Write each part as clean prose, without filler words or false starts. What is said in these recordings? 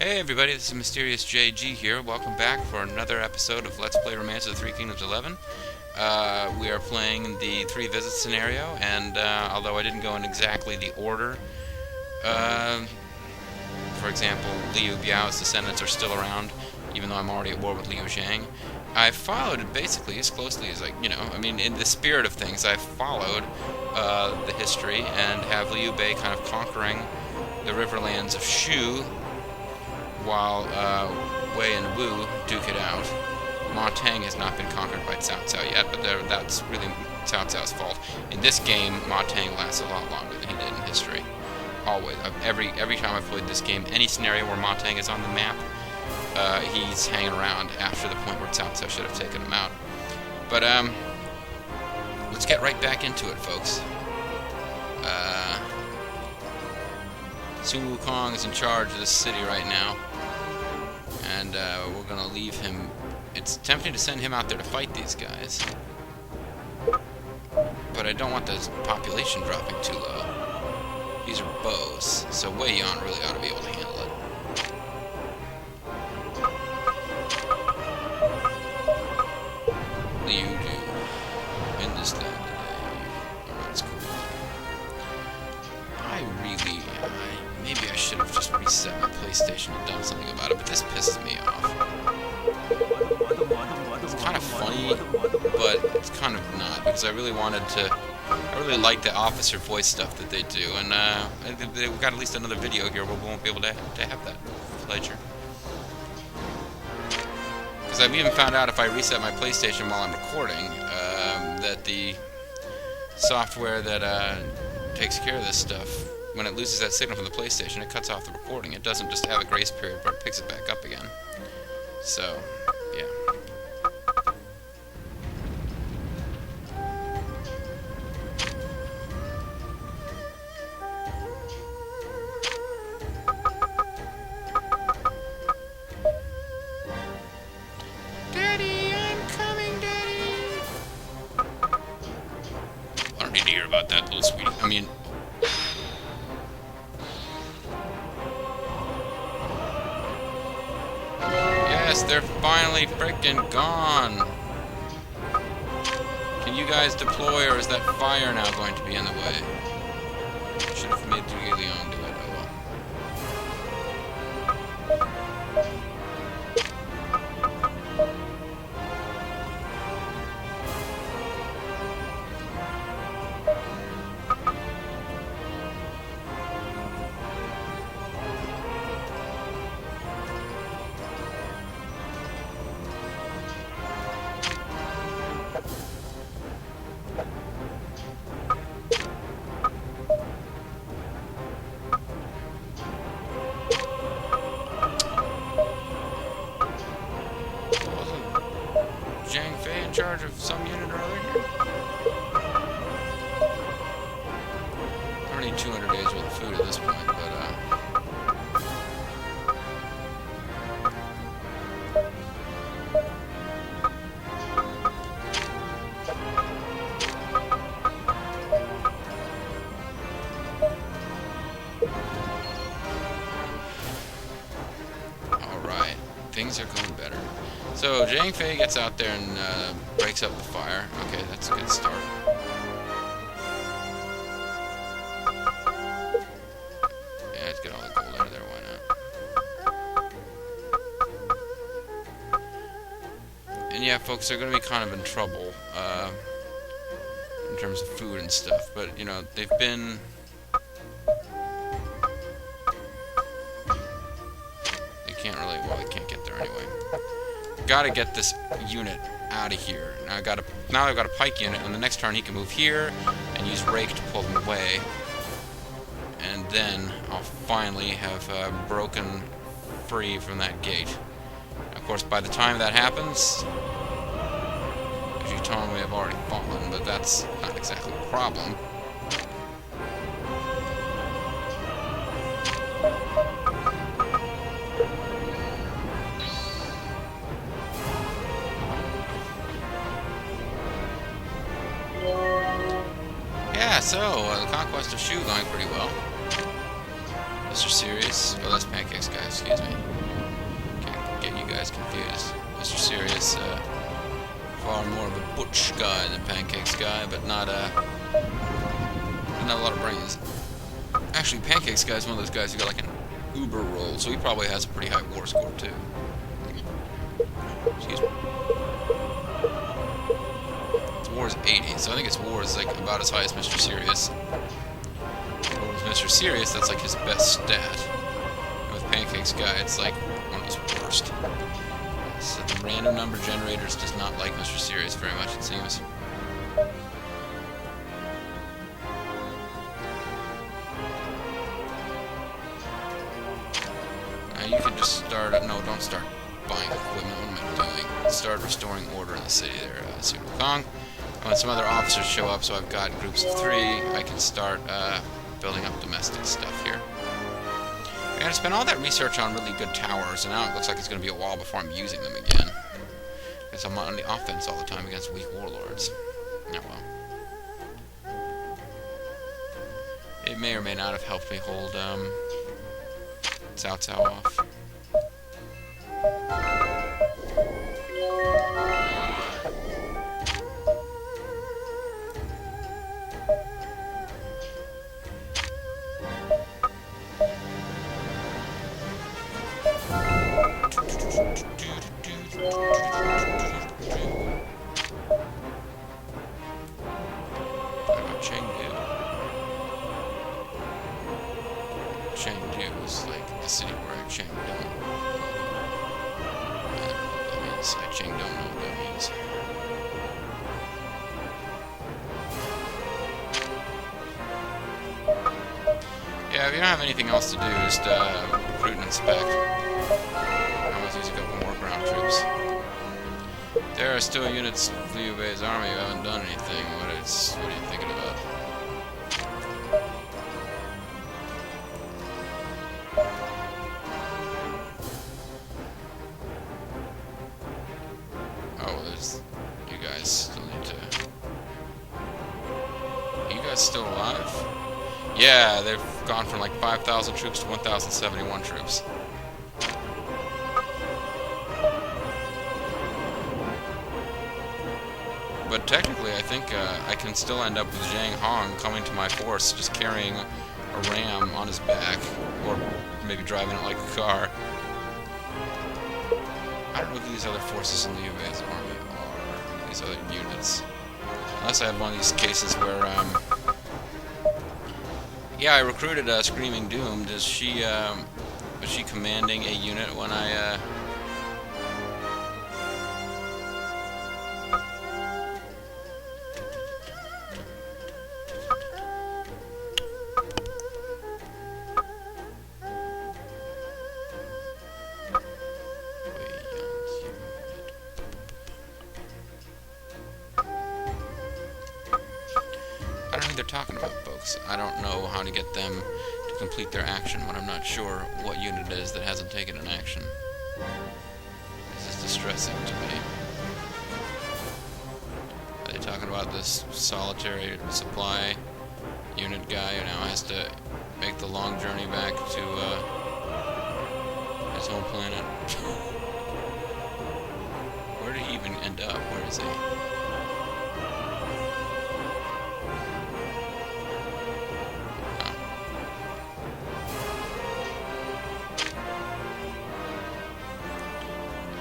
Hey everybody, this is Mysterious JG here. Welcome back for another episode of Let's Play Romance of the Three Kingdoms 11. We are playing the Three Visits scenario, and although I didn't go in exactly the order, for example, Liu Biao's descendants are still around, even though I'm already at war with Liu Zhang. I followed it basically as closely as in the spirit of things, I followed the history and have Liu Bei kind of conquering the riverlands of Shu, while Wei and Wu duke it out. Ma Teng has not been conquered by Cao Cao yet, but that's really Cao Cao's fault. In this game, Ma Teng lasts a lot longer than he did in history. Always. Every time I've played this game, any scenario where Ma Teng is on the map, he's hanging around after the point where Cao Cao should have taken him out. But, let's get right back into it, folks. Sun Wukong is in charge of this city right now, and we're gonna leave him. It's tempting to send him out there to fight these guys, but I don't want the population dropping too low. These are bows, so Wei Yan really ought to be able to handle it. Liu Du in this land today. Oh, that's cool. Maybe I should have just reset my PlayStation and done something about it, but this pisses me off. It's kind of funny, but it's kind of not, because I really like the officer voice stuff that they do, and we've got at least another video here where we won't be able to have that pleasure. Because I've even found out if I reset my PlayStation while I'm recording, that the software that takes care of this stuff, when it loses that signal from the PlayStation, it cuts off the recording. It doesn't just have a grace period, but it picks it back up again. So, yeah. Daddy, I'm coming, Daddy! I don't need to hear about that, little sweetie. I mean... Yes, they're finally frickin' gone. Can you guys deploy, or is that fire now going to be in the way? Should have made Liu Liang do it. Oh well. In charge of some unit or other here? I don't need 200 days worth of food at this point, but alright, things are going better. So, Zhang Fei gets out there and breaks up the fire. Okay, that's a good start. Yeah, let's get all the gold out of there, why not? And yeah, folks, they're going to be kind of in trouble in terms of food and stuff. But, you know, they've been... They can't really... Well, they can't get there anyway. Gotta get this unit out of here. Now I've got a pike unit, and the next turn he can move here and use rake to pull them away, and then I'll finally have broken free from that gate. Of course, by the time that happens, Zhitong may have already fallen, but that's not exactly a problem. So, the conquest of Shu going pretty well. Mr. Serious? Oh, that's Pancakes guy, excuse me. Can't get you guys confused. Mr. Serious, far more of a butch guy than Pancakes guy, but not a lot of brains. Actually, Pancakes guy is one of those guys who got like an uber roll, so he probably has a pretty high war score too. Excuse me. Its war is 80, so I think its war is like about as high as Mr. Serious. With Mr. Serious, that's like his best stat. And with Pancakes guy, it's like one of his worst. So the random number generators does not like Mr. Serious very much, it seems. Now you could just start. No, don't start buying equipment. What am I doing? Start restoring order in the city there, Super Kong. And when some other officers show up, so I've got groups of 3, I can start building up domestic stuff here. I gotta spend all that research on really good towers, and now it looks like it's gonna be a while before I'm using them again. Because I'm on the offense all the time against weak warlords. Oh well. It may or may not have helped me hold Cao Cao off. Chengdu is like the city where I Cheng don't. I don't know what that means. I Cheng don't know what that means. Yeah, if you don't have anything else to do, just recruit and inspect. I always use a couple more ground troops. There are still units of Liu Bei's army who haven't done anything. What are you thinking about? You guys still need to... Are you guys still alive? Yeah, they've gone from like 5,000 troops to 1,071 troops. But technically, I think I can still end up with Zhang Hong coming to my force, just carrying a ram on his back, or maybe driving it like a car. I don't know who these other forces in the Liu Bei's army are, these other units. Unless I have one of these cases where, yeah, I recruited Screaming Doom. Was she commanding a unit when I, I don't think they're talking about, folks. I don't know how to get them to complete their action when I'm not sure what unit it is that hasn't taken an action. This is distressing to me. Are they talking about this solitary supply unit guy who now has to make the long journey back to his home planet? Where did he even end up? Where is he?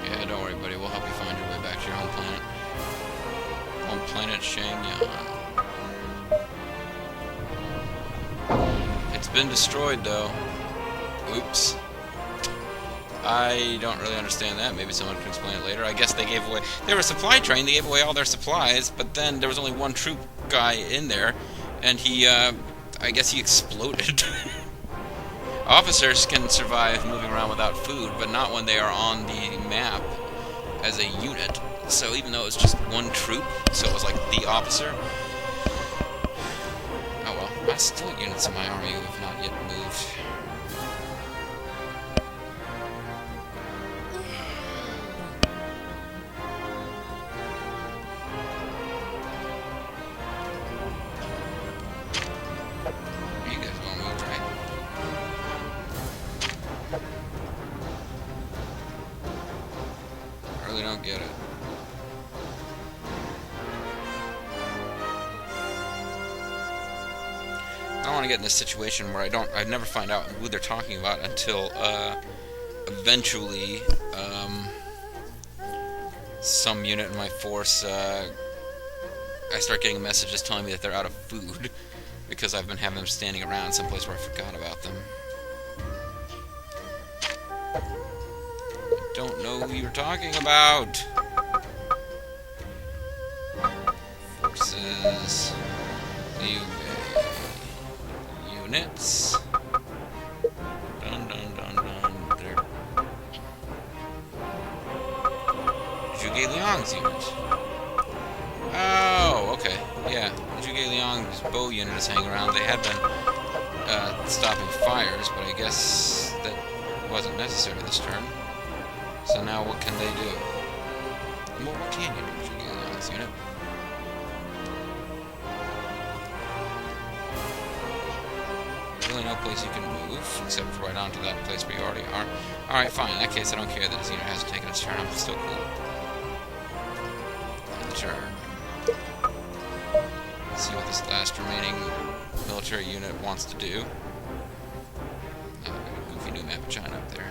Yeah, don't worry, buddy. We'll help you find your way back to your home planet. Home planet Shangyan. It's been destroyed, though. Oops. I don't really understand that. Maybe someone can explain it later. I guess they gave away... They were a supply train. They gave away all their supplies, but then there was only one troop guy in there, and he, I guess he exploded. Officers can survive moving around without food, but not when they are on the map as a unit. So even though it's just one troop, so it was like the officer. Oh well, there's still units in my army who have not yet moved. You guys won't move, right? Forget it. I don't want to get in this situation where I never find out who they're talking about until eventually some unit in my force I start getting messages telling me that they're out of food because I've been having them standing around someplace where I forgot about them. I don't know who you're talking about. Forces. Units. Dun dun dun dun. They're Zhuge Liang's unit. Oh, okay. Yeah, Zhuge Liang's bow unit is hanging around. They had been stopping fires, but I guess that wasn't necessary this turn. So now what can they do? Well, what can you do, Zhuge Liang's unit? Really no place you can move, except for right onto that place where you already are. Alright, fine. In that case, I don't care that his unit hasn't taken its turn. I'm still cool. Turn. Let's see what this last remaining military unit wants to do. Oh, got a goofy new map of China up there.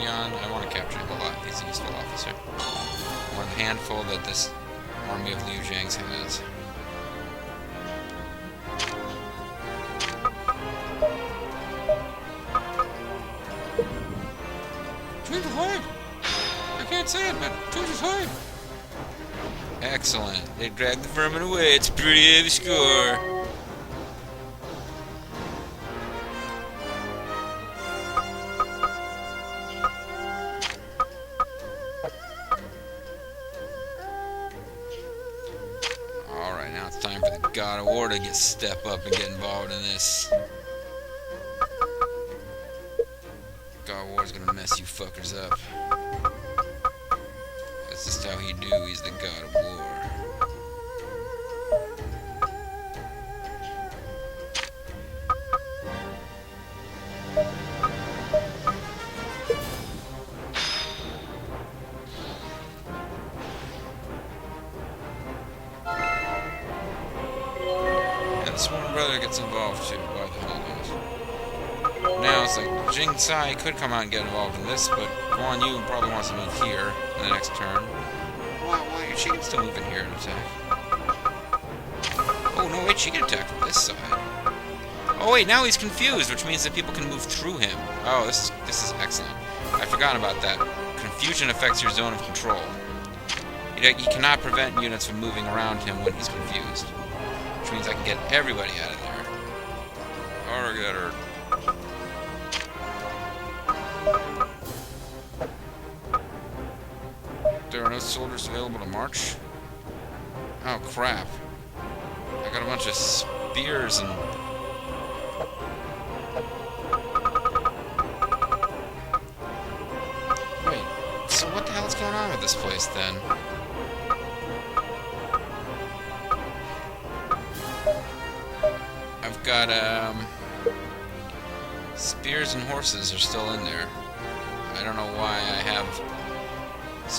Yan, I want to capture him a lot. He's a useful officer. One of the handful that this army of Liu Zhang's has. Change of heart! I can't say it, but change of heart! Excellent. They dragged the vermin away. It's a pretty heavy score. Time for the God of War to step up and get involved in this. God of War is gonna mess you fuckers up. That's just how he do. He's the God of War. Sworn brother gets involved too. Why the hell knows? Now it's like Jing Tsai could come out and get involved in this, but Guan Yu probably wants to move here in the next turn. Well, she can still move in here and attack. Oh no, wait, she can attack from this side. Oh wait, now he's confused, which means that people can move through him. Oh, this is excellent. I forgot about that. Confusion affects your zone of control. He cannot prevent units from moving around him when he's confused. Which means I can get everybody out of there. Or get her. There are no soldiers available to march? Oh crap. I got a bunch of spears and... Wait, so what the hell's going on with this place then? I've got, spears and horses are still in there. I don't know why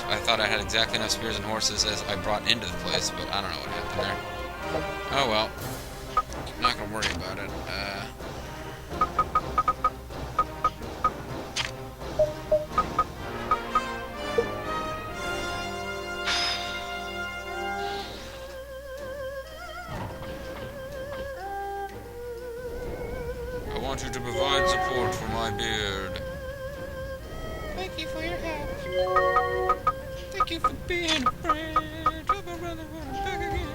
I thought I had exactly enough spears and horses as I brought into the place, but I don't know what happened there. Oh well. I'm not gonna worry about it. I want you to provide support for my beard. Thank you for your help. Thank you for being a friend. Tell my brother when I'm back again.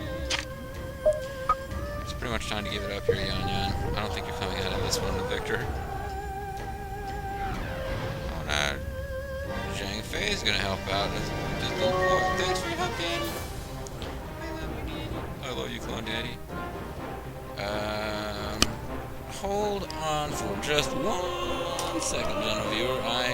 It's pretty much time to give it up here, Yan Yan. I don't think you're coming out of this one the victor. Oh, no. Zhang Fei is gonna help out. Thanks for your help, Daddy. I love you, Daddy. I love you, Clone Daddy. Hold on for just 1 second, gentle viewer. I